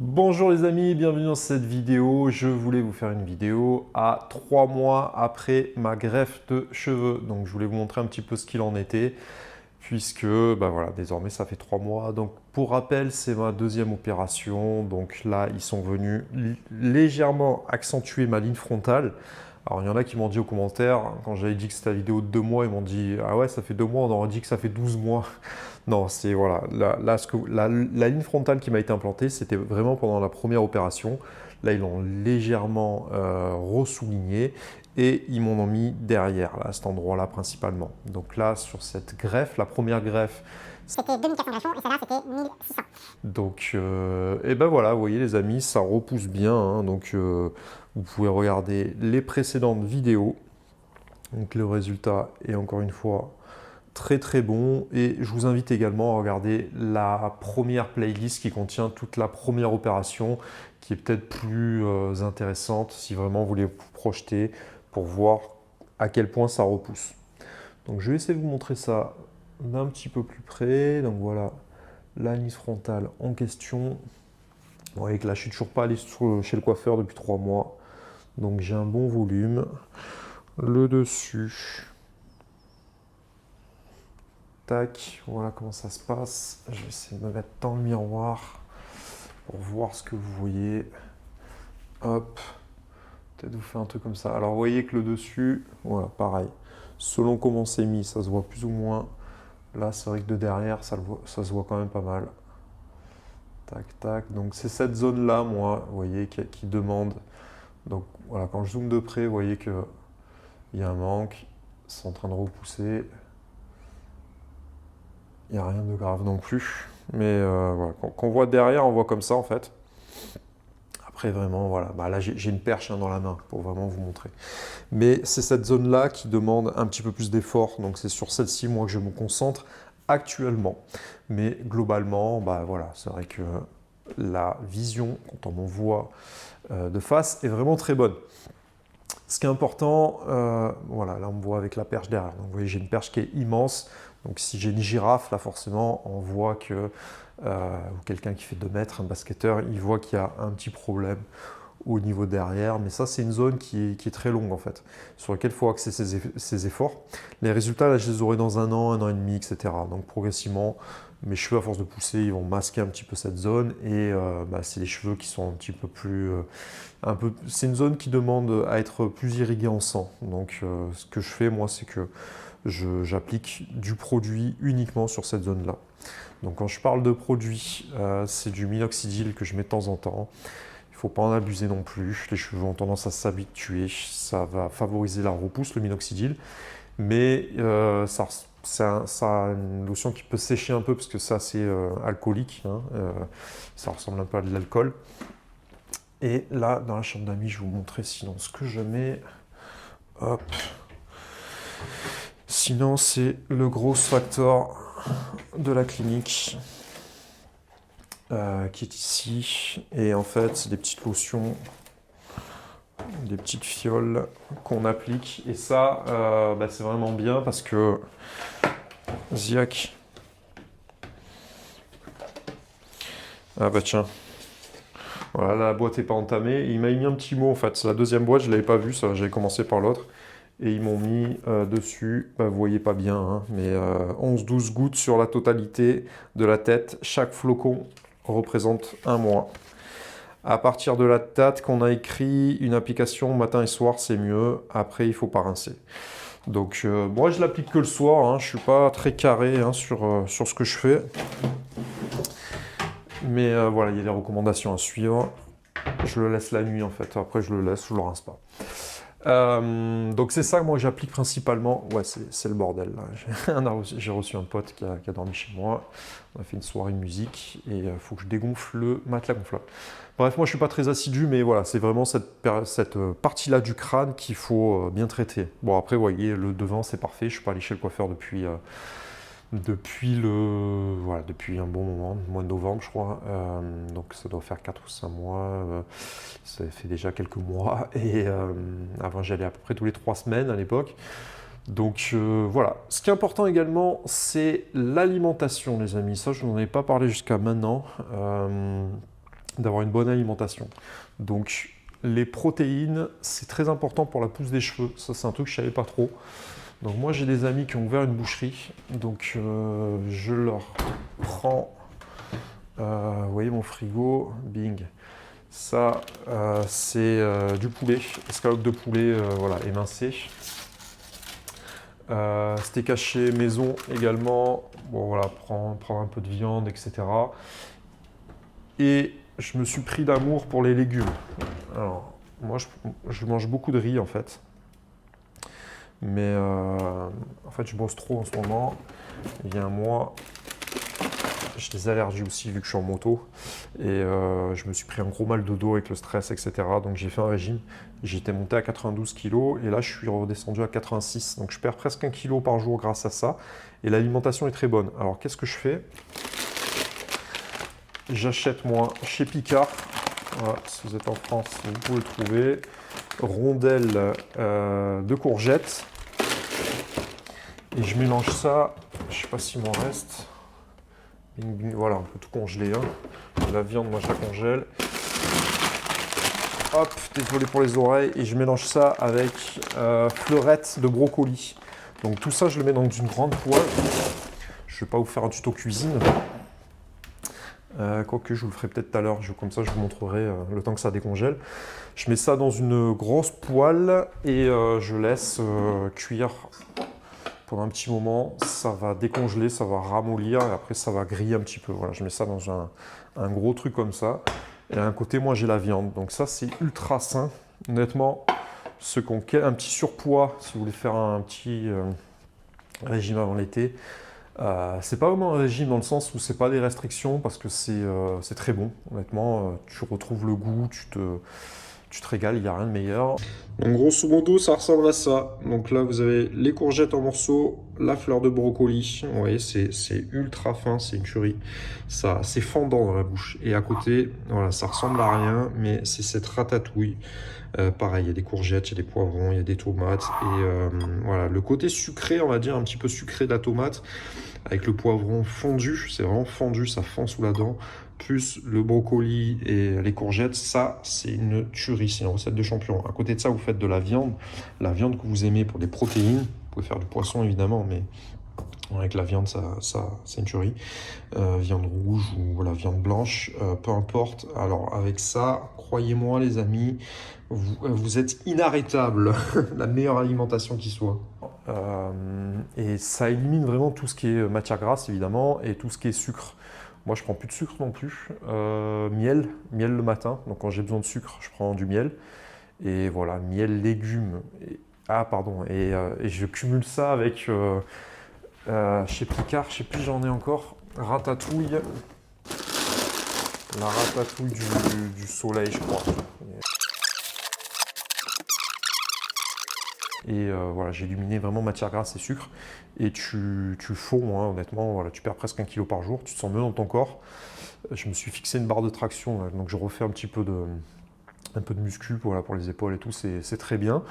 Bonjour les amis, bienvenue dans cette vidéo. Je voulais vous faire une vidéo à 3 mois après ma greffe de cheveux. Donc je voulais vous montrer un petit peu ce qu'il en était, puisque bah voilà, désormais ça fait 3 mois. Donc pour rappel, c'est ma deuxième opération. Donc là, ils sont venus légèrement accentuer ma ligne frontale. Alors il y en a qui m'ont dit aux commentaires, quand j'avais dit que c'était la vidéo de 2 mois, ils m'ont dit « Ah ouais, ça fait 2 mois, on aurait dit que ça fait 12 mois ». Non, c'est voilà, la ligne frontale qui m'a été implantée, c'était vraiment pendant la première opération. Là, ils l'ont légèrement ressouligné et ils m'en ont mis derrière, là, à cet endroit-là principalement. Donc là, sur cette greffe, la première greffe, c'était 2400 greffons et celle-là c'était 1600. donc, et ben voilà, vous voyez les amis, ça repousse bien. Hein. Donc, vous pouvez regarder les précédentes vidéos. Donc, le résultat est encore une fois très très bon. Et je vous invite également à regarder la première playlist qui contient toute la première opération, qui est peut-être plus intéressante si vraiment vous voulez vous projeter pour voir à quel point ça repousse. Donc, je vais essayer de vous montrer ça d'un petit peu plus près. Donc voilà, la ligne frontale en question. Vous voyez que là, je suis toujours pas allé chez le coiffeur depuis 3 mois. Donc j'ai un bon volume. Le dessus. Tac, voilà comment ça se passe. Je vais essayer de me mettre dans le miroir pour voir ce que vous voyez. Hop. Peut-être vous faire un truc comme ça. Alors vous voyez que le dessus, voilà, pareil. Selon comment c'est mis, ça se voit plus ou moins. Là, c'est vrai que de derrière, ça se voit quand même pas mal. Tac, tac. Donc c'est cette zone-là, moi, vous voyez, qui demande. Donc voilà, quand je zoome de près, vous voyez qu'il y a un manque. C'est en train de repousser. Il n'y a rien de grave non plus. Mais voilà, quand on voit derrière, on voit comme ça en fait. Après vraiment, voilà, bah là j'ai une perche dans la main pour vraiment vous montrer. Mais c'est cette zone-là qui demande un petit peu plus d'effort. Donc c'est sur celle-ci, moi, que je me concentre actuellement. Mais globalement, bah voilà, c'est vrai que la vision, quand on m'en voit de face, est vraiment très bonne. Ce qui est important, voilà, là on me voit avec la perche derrière. Donc vous voyez, j'ai une perche qui est immense. Donc si j'ai une girafe, là forcément, on voit que, ou quelqu'un qui fait 2 mètres, un basketteur, il voit qu'il y a un petit problème au niveau derrière. Mais ça, c'est une zone qui est très longue en fait, sur laquelle il faut axer ses efforts. Les résultats, là, je les aurai dans 1 an et demi, etc. Donc progressivement, mes cheveux, à force de pousser, ils vont masquer un petit peu cette zone. Et bah, c'est les cheveux qui sont un petit peu plus... c'est une zone qui demande à être plus irriguée en sang. Donc ce que je fais, moi, c'est que j'applique du produit uniquement sur cette zone-là. Donc quand je parle de produit, c'est du minoxidil que je mets de temps en temps. Il ne faut pas en abuser non plus. Les cheveux ont tendance à s'habituer. Ça va favoriser la repousse, le minoxidil. Mais ça a une lotion qui peut sécher un peu parce que c'est assez alcoolique. Hein. Ça ressemble un peu à de l'alcool. Et là, dans la chambre d'amis, je vais vous montrer sinon ce que je mets. Hop. Sinon, c'est le gros factor de la clinique qui est ici. Et en fait, c'est des petites lotions, des petites fioles qu'on applique. Et ça, bah, c'est vraiment bien parce que Ziac. Ah bah tiens. Voilà, la boîte n'est pas entamée. Il m'a mis un petit mot en fait. C'est la deuxième boîte, je ne l'avais pas vue, j'avais commencé par l'autre. Et ils m'ont mis dessus, bah, vous voyez pas bien, hein, mais 11-12 gouttes sur la totalité de la tête. Chaque flocon représente 1 mois. À partir de la date qu'on a écrit, une application matin et soir, c'est mieux. Après, il ne faut pas rincer. Donc, moi, je l'applique que le soir. Hein, je ne suis pas très carré hein, sur ce que je fais. Mais voilà, il y a des recommandations à suivre. Je le laisse la nuit, en fait. Après, je le laisse, je ne le rince pas. Donc c'est ça que moi j'applique principalement. Ouais, c'est le bordel là. J'ai reçu un pote qui a dormi chez moi. On a fait une soirée de musique et il faut que je dégonfle le matelas gonflable. Bref, moi je suis pas très assidu, mais voilà, c'est vraiment cette partie-là du crâne qu'il faut bien traiter. Bon après, vous voyez, le devant c'est parfait. Je suis pas allé chez le coiffeur depuis depuis un bon moment, le mois de novembre je crois, donc ça doit faire 4 ou 5 mois, ça fait déjà quelques mois, et avant j'allais à peu près tous les 3 semaines à l'époque. Donc voilà, ce qui est important également c'est l'alimentation les amis, ça je n'en ai pas parlé jusqu'à maintenant. d'avoir une bonne alimentation. Donc les protéines, c'est très important pour la pousse des cheveux. Ça, c'est un truc que je ne savais pas trop. Donc moi, j'ai des amis qui ont ouvert une boucherie. Donc je leur prends, vous voyez mon frigo, bing. Ça, c'est du poulet, escalope de poulet, voilà, émincé. Steak haché maison également. Bon voilà, prendre un peu de viande, etc. Et je me suis pris d'amour pour les légumes. Alors, moi, je mange beaucoup de riz en fait. Mais en fait, je bosse trop en ce moment. Il y a un mois, j'ai des allergies aussi vu que je suis en moto. Et je me suis pris un gros mal de dos avec le stress, etc. Donc j'ai fait un régime. J'étais monté à 92 kg et là, je suis redescendu à 86. Donc je perds presque 1 kg par jour grâce à ça. Et l'alimentation est très bonne. Alors qu'est-ce que je fais? J'achète moi chez Picard. Voilà, si vous êtes en France, vous pouvez le trouver. Rondelles de courgettes. Et je mélange ça, je ne sais pas s'il m'en reste. Voilà, on peut tout congeler. Hein. La viande, moi je la congèle. Hop, désolé pour les oreilles. Et je mélange ça avec fleurettes de brocoli. Donc tout ça, je le mets dans une grande poêle. Je ne vais pas vous faire un tuto cuisine. Quoique je vous le ferai peut-être tout à l'heure, comme ça je vous montrerai le temps que ça décongèle. Je mets ça dans une grosse poêle et je laisse cuire pendant un petit moment. Ça va décongeler, ça va ramollir et après ça va griller un petit peu. Voilà, je mets ça dans un gros truc comme ça. Et à un côté, moi j'ai la viande. Donc ça c'est ultra sain. Honnêtement, ceux qui ont un petit surpoids, si vous voulez faire un petit régime avant l'été, c'est pas vraiment un régime dans le sens où c'est pas des restrictions parce que c'est très bon. Honnêtement, tu retrouves le goût, tu te régales, il n'y a rien de meilleur. Donc grosso modo, ça ressemble à ça. Donc là, vous avez les courgettes en morceaux, la fleur de brocoli. Vous voyez, c'est ultra fin, c'est une tuerie. Ça, c'est fendant dans la bouche. Et à côté, voilà, ça ressemble à rien, mais c'est cette ratatouille. Pareil, il y a des courgettes, il y a des poivrons, il y a des tomates. Et voilà, le côté sucré, on va dire, un petit peu sucré de la tomate, avec le poivron fondu, c'est vraiment fondu, ça fend sous la dent, plus le brocoli et les courgettes, ça c'est une tuerie, c'est une recette de champion. À côté de ça, vous faites de la viande que vous aimez pour des protéines, vous pouvez faire du poisson évidemment, mais avec la viande, ça c'est une tuerie. Viande rouge ou voilà, viande blanche, peu importe. Alors avec ça, croyez-moi les amis, vous êtes inarrêtables, la meilleure alimentation qui soit. Et ça élimine vraiment tout ce qui est matière grasse évidemment et tout ce qui est sucre. Moi je prends plus de sucre non plus. Miel le matin, donc quand j'ai besoin de sucre, je prends du miel. Et voilà, miel, légumes. Et je cumule ça avec chez Picard, je sais plus j'en ai encore, ratatouille. La ratatouille du soleil, je crois. Et voilà, j'ai éliminé vraiment matière grasse et sucre. Et tu fonds, hein, honnêtement, voilà, tu perds presque 1 kg par jour, tu te sens mieux dans ton corps. Je me suis fixé une barre de traction, là, donc je refais un peu de muscu voilà, pour les épaules et tout, c'est très bien.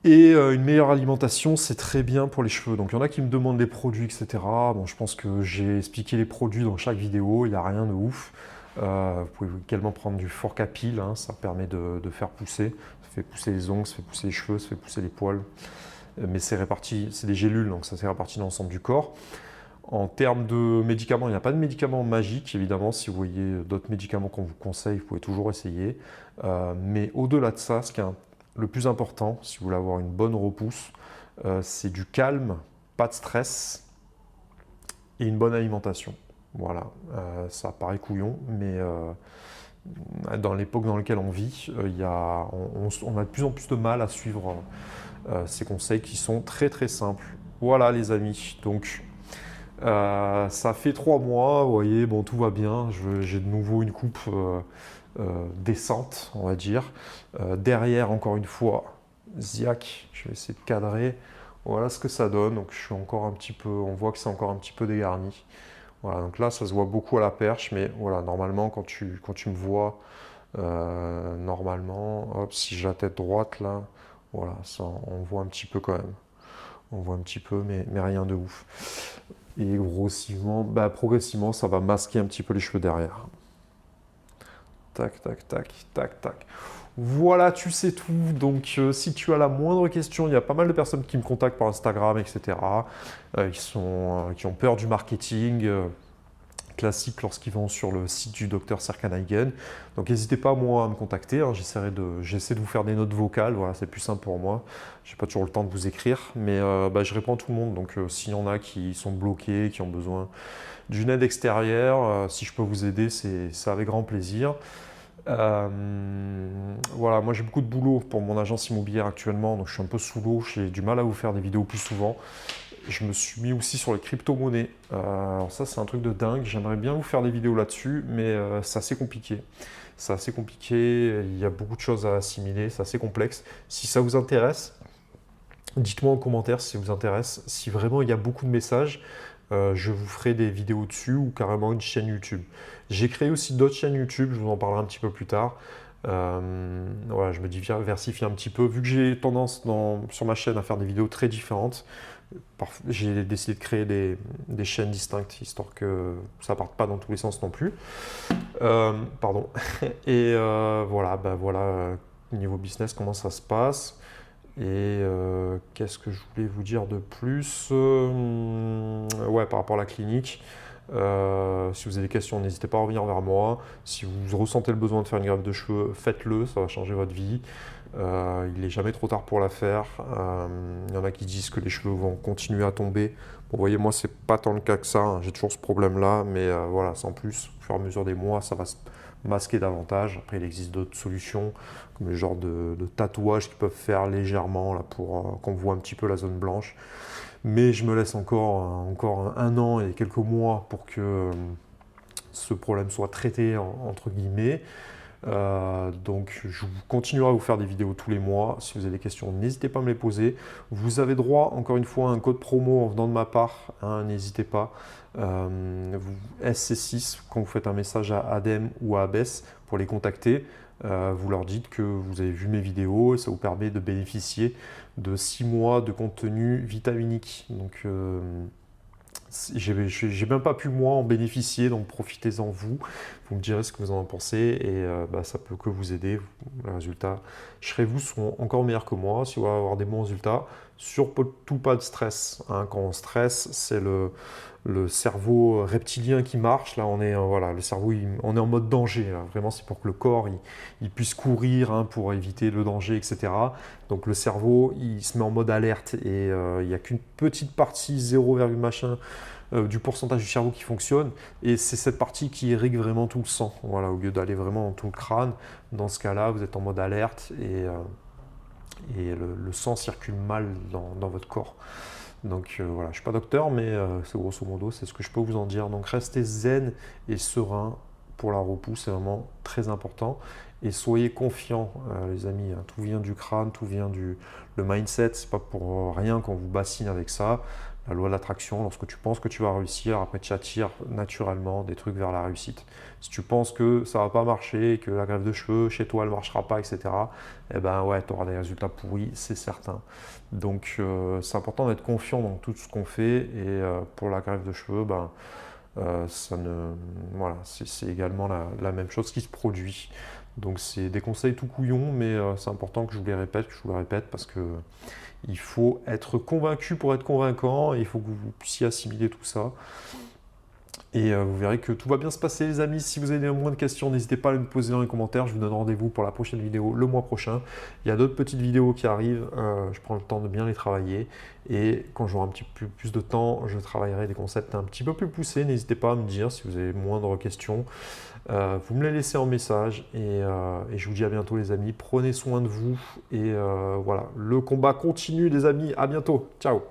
Et une meilleure alimentation, c'est très bien pour les cheveux. Donc il y en a qui me demandent les produits, etc. Bon, je pense que j'ai expliqué les produits dans chaque vidéo, il n'y a rien de ouf. Vous pouvez également prendre du fork à pile, hein, ça permet de faire pousser. Ça fait pousser les ongles, ça fait pousser les cheveux, ça fait pousser les poils. Mais c'est réparti, c'est des gélules, donc ça s'est réparti dans l'ensemble du corps. En termes de médicaments, il n'y a pas de médicaments magiques, évidemment. Si vous voyez d'autres médicaments qu'on vous conseille, vous pouvez toujours essayer. Mais au-delà de ça, ce qui est le plus important, si vous voulez avoir une bonne repousse, c'est du calme, pas de stress et une bonne alimentation. Voilà, ça paraît couillon, mais dans l'époque dans laquelle on vit, on a de plus en plus de mal à suivre ces conseils qui sont très très simples. Voilà les amis, donc ça fait 3 mois, vous voyez, bon tout va bien, j'ai de nouveau une coupe décente, on va dire. Derrière, encore une fois, Ziac, je vais essayer de cadrer. Voilà ce que ça donne, donc je suis encore un petit peu, on voit que c'est encore un petit peu dégarni. Voilà, donc là ça se voit beaucoup à la perche, mais voilà, normalement quand tu me vois, normalement, hop, si j'ai la tête droite là, voilà, ça, on voit un petit peu quand même. On voit un petit peu, mais rien de ouf. Et progressivement, ça va masquer un petit peu les cheveux derrière. Tac, tac, tac, tac, tac. Voilà, tu sais tout. Donc, si tu as la moindre question, il y a pas mal de personnes qui me contactent par Instagram, etc., qui ont peur du marketing classique lorsqu'ils vont sur le site du docteur Serkan Aygen. Donc, n'hésitez pas, moi, à me contacter. Hein. J'essaie de vous faire des notes vocales. Voilà, c'est plus simple pour moi. Je n'ai pas toujours le temps de vous écrire, mais je réponds à tout le monde. Donc, s'il y en a qui sont bloqués, qui ont besoin d'une aide extérieure, si je peux vous aider, c'est avec grand plaisir. Voilà, moi j'ai beaucoup de boulot pour mon agence immobilière actuellement, donc je suis un peu sous l'eau, j'ai du mal à vous faire des vidéos plus souvent. Je me suis mis aussi sur les crypto-monnaies. Alors ça c'est un truc de dingue, j'aimerais bien vous faire des vidéos là-dessus, mais c'est assez compliqué. C'est assez compliqué, il y a beaucoup de choses à assimiler, c'est assez complexe. Si ça vous intéresse, dites-moi en commentaire si ça vous intéresse. Si vraiment il y a beaucoup de messages, je vous ferai des vidéos dessus ou carrément une chaîne YouTube. J'ai créé aussi d'autres chaînes YouTube, je vous en parlerai un petit peu plus tard. Voilà, je me diversifie un petit peu. Vu que j'ai tendance sur ma chaîne à faire des vidéos très différentes, j'ai décidé de créer des chaînes distinctes, histoire que ça ne parte pas dans tous les sens non plus. Pardon. Et voilà, niveau business, comment ça se passe. Et qu'est-ce que je voulais vous dire de plus ouais, par rapport à la clinique, si vous avez des questions, n'hésitez pas à revenir vers moi. Si vous ressentez le besoin de faire une greffe de cheveux, faites-le, ça va changer votre vie. Il n'est jamais trop tard pour la faire. Il y en a qui disent que les cheveux vont continuer à tomber. Bon, vous voyez, moi, c'est pas tant le cas que ça. Hein. J'ai toujours ce problème-là, mais voilà, sans plus, au fur et à mesure des mois, ça va se masquer davantage. Après, il existe d'autres solutions, comme le genre de tatouages qui peuvent faire légèrement là, pour qu'on voit un petit peu la zone blanche. Mais je me laisse encore un an et quelques mois pour que ce problème soit traité, entre guillemets. Donc je continuerai à vous faire des vidéos tous les mois. Si vous avez des questions, n'hésitez pas à me les poser. Vous avez droit, encore une fois, à un code promo en venant de ma part. Hein, n'hésitez pas. SC6, quand vous faites un message à Adem ou à Abès pour les contacter, vous leur dites que vous avez vu mes vidéos et ça vous permet de bénéficier de 6 mois de contenu vitaminique. Donc j'ai même pas pu moi en bénéficier, donc profitez-en vous. Vous me direz ce que vous en pensez et ça peut que vous aider. Les résultats chez vous seront encore meilleurs que moi si vous voulez avoir des bons résultats. Surtout pas de stress. Hein. Quand on stresse, c'est le cerveau reptilien qui marche. Là, on est voilà, le cerveau, on est en mode danger. Là. Vraiment, c'est pour que le corps il puisse courir hein, pour éviter le danger, etc. Donc le cerveau, il se met en mode alerte et il n'y a qu'une petite partie 0, machin du pourcentage du cerveau qui fonctionne et c'est cette partie qui irrigue vraiment tout le sang. Voilà, au lieu d'aller vraiment dans tout le crâne, dans ce cas-là, vous êtes en mode alerte et le sang circule mal dans votre corps. Donc voilà, je ne suis pas docteur, mais c'est grosso modo, c'est ce que je peux vous en dire. Donc restez zen et serein pour la repousse, c'est vraiment très important. Et soyez confiants, les amis, hein. Tout vient du crâne, tout vient le mindset, c'est pas pour rien qu'on vous bassine avec ça. La loi de l'attraction, lorsque tu penses que tu vas réussir, après tu attires naturellement des trucs vers la réussite. Si tu penses que ça va pas marcher, que la greffe de cheveux chez toi elle marchera pas, etc., eh ben ouais, tu auras des résultats pourris, c'est certain. Donc c'est important d'être confiant dans tout ce qu'on fait et pour la greffe de cheveux, voilà, c'est également la même chose qui se produit. Donc c'est des conseils tout couillons, mais c'est important que je vous les répète, parce que il faut être convaincu pour être convaincant, et il faut que vous puissiez assimiler tout ça. Et vous verrez que tout va bien se passer, les amis. Si vous avez moins de questions, n'hésitez pas à me poser dans les commentaires. Je vous donne rendez-vous pour la prochaine vidéo le mois prochain. Il y a d'autres petites vidéos qui arrivent. Je prends le temps de bien les travailler. Et quand j'aurai un petit peu plus de temps, je travaillerai des concepts un petit peu plus poussés. N'hésitez pas à me dire si vous avez moindre questions. Vous me les laissez en message. Et je vous dis à bientôt, les amis. Prenez soin de vous. Et voilà, le combat continue, les amis. À bientôt. Ciao.